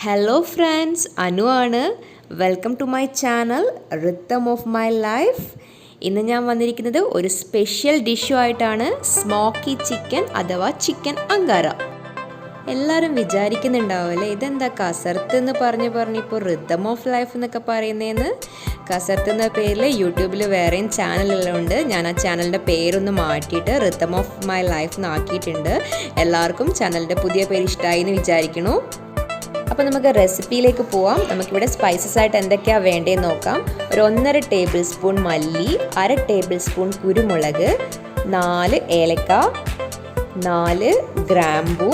Hello friends, Anu ആണ്. Welcome to my channel rhythm of my life. ഇന്ന് ഞാൻ വന്നിരിക്കുന്നത് ഒരു സ്പെഷ്യൽ ഡിഷുമായിട്ടാണ്, സ്മോക്കി ചിക്കൻ അഥവാ ചിക്കൻ അങ്കാര. എല്ലാവരും വിചാരിക്കുന്നുണ്ടാവുമല്ലേ, ഇതെന്താ കസർത്ത് എന്ന് പറഞ്ഞിപ്പോൾ റിത്തം ഓഫ് ലൈഫ് എന്നൊക്കെ പറയുന്നതെന്ന്. കസർത്ത് എന്ന പേരിൽ യൂട്യൂബിൽ വേറെയും ചാനലെല്ലാം ഉണ്ട്. ഞാൻ ആ ചാനലിൻ്റെ പേരൊന്ന് മാറ്റിയിട്ട് റിത്തം ഓഫ് മൈ ലൈഫ് എന്നാക്കിയിട്ടുണ്ട്. എല്ലാവർക്കും ചാനലിൻ്റെ പുതിയ പേര് ഇഷ്ടമായി എന്ന് വിചാരിക്കുന്നു. അപ്പോൾ നമുക്ക് റെസിപ്പിയിലേക്ക് പോവാം. നമുക്കിവിടെ സ്പൈസസ് ആയിട്ട് എന്തൊക്കെയാണ് വേണ്ടതെന്ന് നോക്കാം. ഒരു 1.5 ടേബിൾ സ്പൂൺ മല്ലി, 1/2 ടേബിൾ സ്പൂൺ കുരുമുളക്, 4 ഏലക്ക, 4 ഗ്രാമ്പൂ,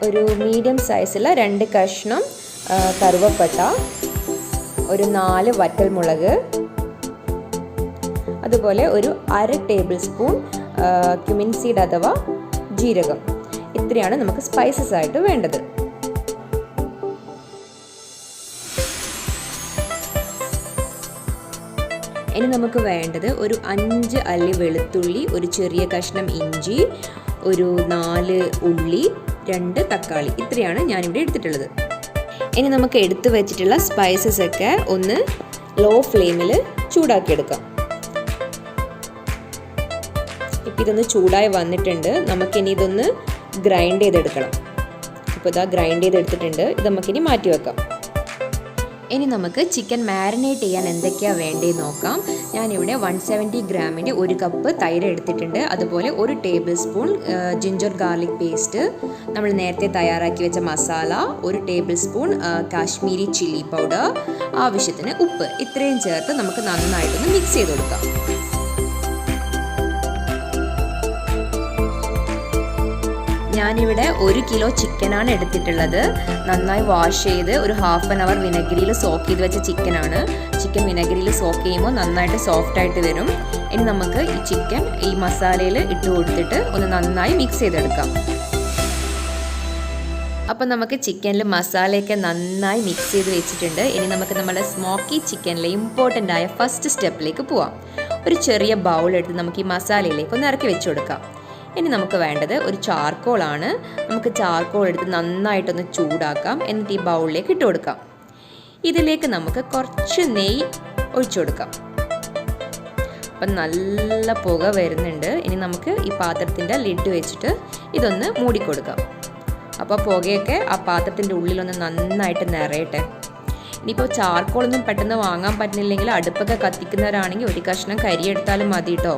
ഒരു മീഡിയം സൈസുള്ള 2 കഷ്ണം കറുവപ്പട്ട, ഒരു 4 വറ്റൽമുളക്, അതുപോലെ ഒരു 1/2 ടേബിൾ സ്പൂൺ ക്യുമിൻ സീഡ് അഥവാ ജീരകം. ഇത്രയാണ് നമുക്ക് സ്പൈസസ് ആയിട്ട് വേണ്ടത്. ഇനി നമുക്ക് വേണ്ടത് ഒരു 5 അല്ലി വെളുത്തുള്ളി, ഒരു ചെറിയ കഷ്ണം ഇഞ്ചി, ഒരു 4 ഉള്ളി, 2 തക്കാളി. ഇത്രയാണ് ഞാനിവിടെ എടുത്തിട്ടുള്ളത്. ഇനി നമുക്ക് എടുത്തു വെച്ചിട്ടുള്ള സ്പൈസസ് ഒക്കെ ഒന്ന് ലോ ഫ്ലെയിമിൽ ചൂടാക്കിയെടുക്കാം. ഇപ്പം ഇതൊന്ന് ചൂടായി വന്നിട്ടുണ്ട്. നമുക്കിനി ഇതൊന്ന് ഗ്രൈൻഡ് ചെയ്തെടുക്കണം. ഇപ്പോൾ ഇതാ ഗ്രൈൻഡ് ചെയ്തെടുത്തിട്ടുണ്ട്. ഇത് നമുക്കിനി മാറ്റി വെക്കാം. ഇനി നമുക്ക് ചിക്കൻ മാരിനേറ്റ് ചെയ്യാൻ എന്തൊക്കെയാണ് വേണ്ടതെന്ന് നോക്കാം. ഞാനിവിടെ 170 ഗ്രാമിൻ്റെ 1 കപ്പ് തൈര് എടുത്തിട്ടുണ്ട്. അതുപോലെ 1 table spoon ginger garlic paste, നമ്മൾ നേരത്തെ തയ്യാറാക്കി വെച്ച masala, 1 table spoon Kashmiri chilli powder, ആവശ്യത്തിന് ഉപ്പ്. ഇത്രയും ചേർത്ത് നമുക്ക് നന്നായിട്ടൊന്ന് മിക്സ് ചെയ്ത് കൊടുക്കാം. ഞാനിവിടെ 1 കിലോ ചിക്കനാണ് എടുത്തിട്ടുള്ളത്. നന്നായി വാഷ് ചെയ്ത് ഒരു 1/2 അവർ വിനെഗറിയിൽ സോക്ക് ചെയ്ത് വെച്ച ചിക്കനാണ്. ചിക്കൻ വിനെഗറിയിൽ സോക്ക് ചെയ്യുമ്പോൾ നന്നായിട്ട് സോഫ്റ്റ് ആയിട്ട് വരും. ഇനി നമുക്ക് ഈ ചിക്കൻ ഈ മസാലയിൽ ഇട്ട് കൊടുത്തിട്ട് ഒന്ന് നന്നായി മിക്സ് ചെയ്തെടുക്കാം. അപ്പം നമുക്ക് ചിക്കനിൽ മസാലയൊക്കെ നന്നായി മിക്സ് ചെയ്ത് വെച്ചിട്ടുണ്ട്. ഇനി നമുക്ക് നമ്മുടെ സ്മോക്കി ചിക്കനിലെ ഇമ്പോർട്ടൻ്റ് ആയ ഫസ്റ്റ് സ്റ്റെപ്പിലേക്ക് പോവാം. ഒരു ചെറിയ ബൗൾ എടുത്ത് നമുക്ക് ഈ മസാലയിലേക്ക് ഒന്ന് ഇറക്കി വെച്ച് കൊടുക്കാം. ഇനി നമുക്ക് വേണ്ടത് ഒരു ചാർക്കോളാണ്. നമുക്ക് ചാർക്കോൾ എടുത്ത് നന്നായിട്ടൊന്ന് ചൂടാക്കാം. എന്നിട്ട് ഈ ബൗളിലേക്ക് ഇട്ട് കൊടുക്കാം. ഇതിലേക്ക് നമുക്ക് കുറച്ച് നെയ്യ് ഒഴിച്ചു കൊടുക്കാം. അപ്പം നല്ല പുക വരുന്നുണ്ട്. ഇനി നമുക്ക് ഈ പാത്രത്തിൻ്റെ ലിഡ് വെച്ചിട്ട് ഇതൊന്ന് മൂടിക്കൊടുക്കാം. അപ്പോൾ പുകയൊക്കെ ആ പാത്രത്തിൻ്റെ ഉള്ളിലൊന്ന് നന്നായിട്ട് നിറയട്ടെ. ഇനിയിപ്പോൾ ചാർക്കോളൊന്നും പെട്ടെന്ന് വാങ്ങാൻ പറ്റുന്നില്ലെങ്കിൽ അടുപ്പൊക്കെ കത്തിക്കുന്നവരാണെങ്കിൽ ഒരു കഷ്ണം കരി എടുത്താലും മതി കേട്ടോ.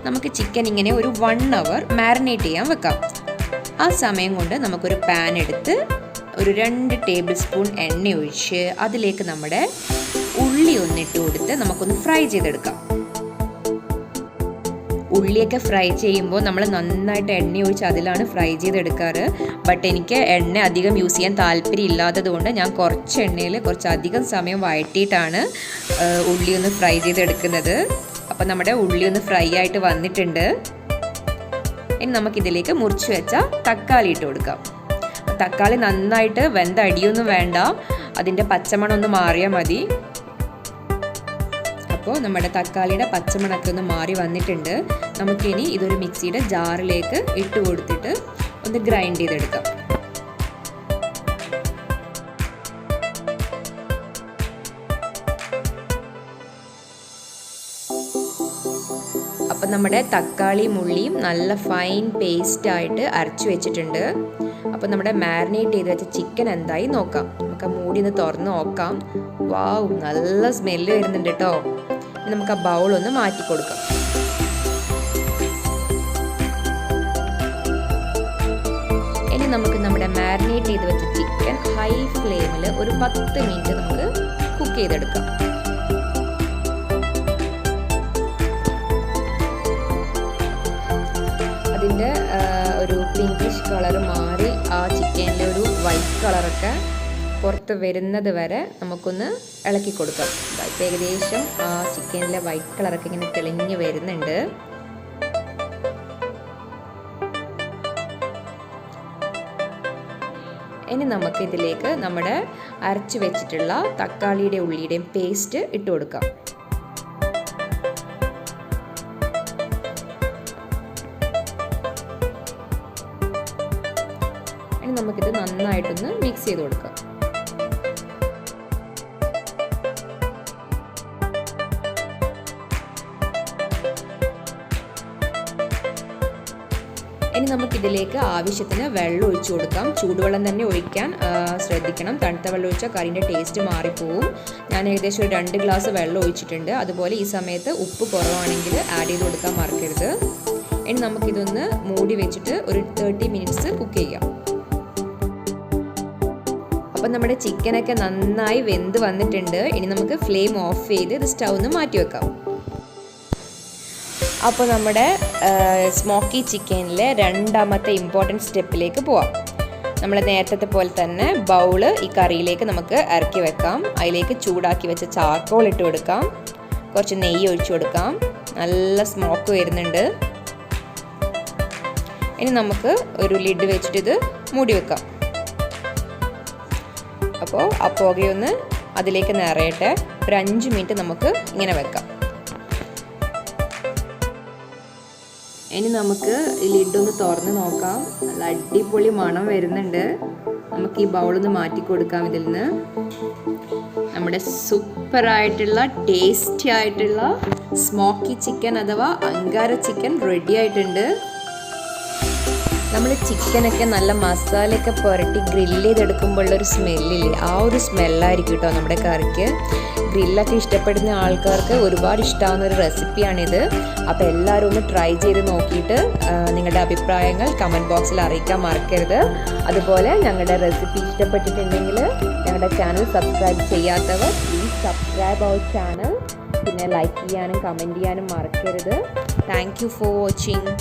നമുക്ക് ചിക്കൻ ഇങ്ങനെ ഒരു 1 അവർ മാരിനേറ്റ് ചെയ്യാൻ വെക്കാം. ആ സമയം കൊണ്ട് നമുക്കൊരു പാൻ എടുത്ത് ഒരു 2 ടേബിൾ സ്പൂൺ എണ്ണ ഒഴിച്ച് അതിലേക്ക് നമ്മുടെ ഉള്ളി ഒന്നിട്ട് കൊടുത്ത് നമുക്കൊന്ന് ഫ്രൈ ചെയ്തെടുക്കാം. ഉള്ളിയൊക്കെ ഫ്രൈ ചെയ്യുമ്പോൾ നമ്മൾ നന്നായിട്ട് എണ്ണ ഒഴിച്ച് അതിലാണ് ഫ്രൈ ചെയ്തെടുക്കാറ്. ബട്ട് എനിക്ക് എണ്ണ അധികം യൂസ് ചെയ്യാൻ താല്പര്യം ഇല്ലാത്തത് കൊണ്ട് ഞാൻ കുറച്ച് എണ്ണയിൽ കുറച്ചധികം സമയം വഴറ്റിയിട്ടാണ് ഉള്ളി ഒന്ന് ഫ്രൈ ചെയ്തെടുക്കുന്നത്. അപ്പം നമ്മുടെ ഉള്ളി ഒന്ന് ഫ്രൈ ആയിട്ട് വന്നിട്ടുണ്ട്. ഇനി നമുക്കിതിലേക്ക് മുറിച്ച് വെച്ച തക്കാളി ഇട്ട് കൊടുക്കാം. തക്കാളി നന്നായിട്ട് വെന്തടിയൊന്നും വേണ്ട, അതിൻ്റെ പച്ചമണം ഒന്ന് മാറിയാൽ മതി. അപ്പോൾ നമ്മുടെ തക്കാളിയുടെ പച്ചമണമൊക്കെ ഒന്ന് മാറി വന്നിട്ടുണ്ട്. നമുക്കിനി ഇതൊരു മിക്സിയുടെ ജാറിലേക്ക് ഇട്ട് കൊടുത്തിട്ട് ഒന്ന് ഗ്രൈൻഡ് ചെയ്തെടുക്കാം. അപ്പം നമ്മുടെ തക്കാളിയും ഉള്ളിയും നല്ല ഫൈൻ പേസ്റ്റായിട്ട് അരച്ചു വെച്ചിട്ടുണ്ട്. അപ്പം നമ്മുടെ മാരിനേറ്റ് ചെയ്ത് വെച്ച ചിക്കൻ എന്തായി നോക്കാം. നമുക്ക് ആ മൂടി ഒന്ന് തുറന്ന് നോക്കാം. വാവ്, നല്ല സ്മെല്ല് വരുന്നുണ്ട് കേട്ടോ. നമുക്ക് ആ ബൗളൊന്ന് മാറ്റി കൊടുക്കാം. ഇനി നമുക്ക് നമ്മുടെ മാരിനേറ്റ് ചെയ്ത് വെച്ച ചിക്കൻ ഹൈ ഫ്ലെയിമിൽ ഒരു 10 മിനിറ്റ് നമുക്ക് കുക്ക് ചെയ്തെടുക്കാം. അതിൻ്റെ ഒരു പിങ്കിഷ് കളർ മാറി ആ ചിക്കനിലെ ഒരു വൈറ്റ് കളറൊക്കെ പുറത്ത് വരുന്നത് വരെ നമുക്കൊന്ന് ഇളക്കി കൊടുക്കാം. ഇപ്പം ഏകദേശം ആ ചിക്കനിലെ വൈറ്റ് കളറൊക്കെ ഇങ്ങനെ തെളിഞ്ഞ് വരുന്നുണ്ട്. ഇനി നമുക്ക് ഇതിലേക്ക് നമ്മുടെ അരച്ചു വെച്ചിട്ടുള്ള തക്കാളിയുടെ ഉള്ളിയുടെയും പേസ്റ്റ് ഇട്ട് കൊടുക്കാം. ഇനി നമുക്കിത് നന്നായിട്ടൊന്ന് മിക്സ് ചെയ്ത് കൊടുക്കാം. ഇനി നമുക്കിതിലേക്ക് ആവശ്യത്തിന് വെള്ളം ഒഴിച്ചു കൊടുക്കാം. ചൂടുവെള്ളം തന്നെ ഒഴിക്കാൻ ശ്രദ്ധിക്കണം. തണുത്ത വെള്ളം ഒഴിച്ചാൽ കറിൻ്റെ ടേസ്റ്റ് മാറിപ്പോവും. ഞാൻ ഏകദേശം ഒരു 2 ഗ്ലാസ് വെള്ളം ഒഴിച്ചിട്ടുണ്ട്. അതുപോലെ ഈ സമയത്ത് ഉപ്പ് കുറവാണെങ്കിൽ ആഡ് ചെയ്ത് കൊടുക്കാൻ മറക്കരുത്. ഇനി നമുക്കിതൊന്ന് മൂടി വെച്ചിട്ട് ഒരു 30 മിനിറ്റ്സ് കുക്ക് ചെയ്യാം. അപ്പം നമ്മുടെ ചിക്കനൊക്കെ നന്നായി വെന്ത് വന്നിട്ടുണ്ട്. ഇനി നമുക്ക് ഫ്ലെയിം ഓഫ് ചെയ്ത് ഇത് സ്റ്റൗ ഒന്ന് മാറ്റി വെക്കാം. അപ്പോൾ നമ്മുടെ സ്മോക്കി ചിക്കനിലെ രണ്ടാമത്തെ ഇമ്പോർട്ടൻറ്റ് സ്റ്റെപ്പിലേക്ക് പോവാം. നമ്മൾ നേരത്തെ പോലെ തന്നെ ബൗള് ഈ കറിയിലേക്ക് നമുക്ക് ഇറക്കി വെക്കാം. അതിലേക്ക് ചൂടാക്കി വെച്ച ചാർക്കോൾ ഇട്ട് കൊടുക്കാം. കുറച്ച് നെയ്യ് ഒഴിച്ചു കൊടുക്കാം. നല്ല സ്മോക്ക് വരുന്നുണ്ട്. ഇനി നമുക്ക് ഒരു ലിഡ് വെച്ചിട്ട് ഇത് മൂടി വെക്കാം. അപ്പോൾ ആ പുകയൊന്ന് അതിലേക്ക് നിറയട്ടെ. ഒരു 5 മിനിറ്റ് നമുക്ക് ഇങ്ങനെ വെക്കാം. ഇനി നമുക്ക് ഈ ലിഡൊന്ന് തുറന്ന് നോക്കാം. നല്ല അടിപൊളി മണം വരുന്നുണ്ട്. നമുക്ക് ഈ ബൗളൊന്ന് മാറ്റി കൊടുക്കാം. ഇതിൽ നിന്ന് നമ്മുടെ സൂപ്പറായിട്ടുള്ള ടേസ്റ്റി ആയിട്ടുള്ള സ്മോക്കി ചിക്കൻ അഥവാ അങ്കാര ചിക്കൻ റെഡി ആയിട്ടുണ്ട്. നമ്മൾ ചിക്കനൊക്കെ നല്ല മസാലയൊക്കെ പുരട്ടി ഗ്രില്ല് ചെയ്തെടുക്കുമ്പോഴുള്ളൊരു സ്മെല്ലില്ലേ, ആ ഒരു സ്മെല്ലായിരിക്കും കേട്ടോ നമ്മുടെ കറിക്ക്. ഗ്രില്ലൊക്കെ ഇഷ്ടപ്പെടുന്ന ആൾക്കാർക്ക് ഒരുപാട് ഇഷ്ടമാവുന്ന ഒരു റെസിപ്പിയാണിത്. അപ്പോൾ എല്ലാവരും ഒന്ന് ട്രൈ ചെയ്ത് നോക്കിയിട്ട് നിങ്ങളുടെ അഭിപ്രായങ്ങൾ കമൻറ്റ് ബോക്സിൽ അറിയിക്കാൻ മറക്കരുത്. അതുപോലെ ഞങ്ങളുടെ റെസിപ്പി ഇഷ്ടപ്പെട്ടിട്ടുണ്ടെങ്കിൽ ഞങ്ങളുടെ ചാനൽ സബ്സ്ക്രൈബ് ചെയ്യാത്തവർ പ്ലീസ് സബ്സ്ക്രൈബ് അവർ ചാനൽ. പിന്നെ ലൈക്ക് ചെയ്യാനും കമൻറ്റ് ചെയ്യാനും മറക്കരുത്. Thank you for watching.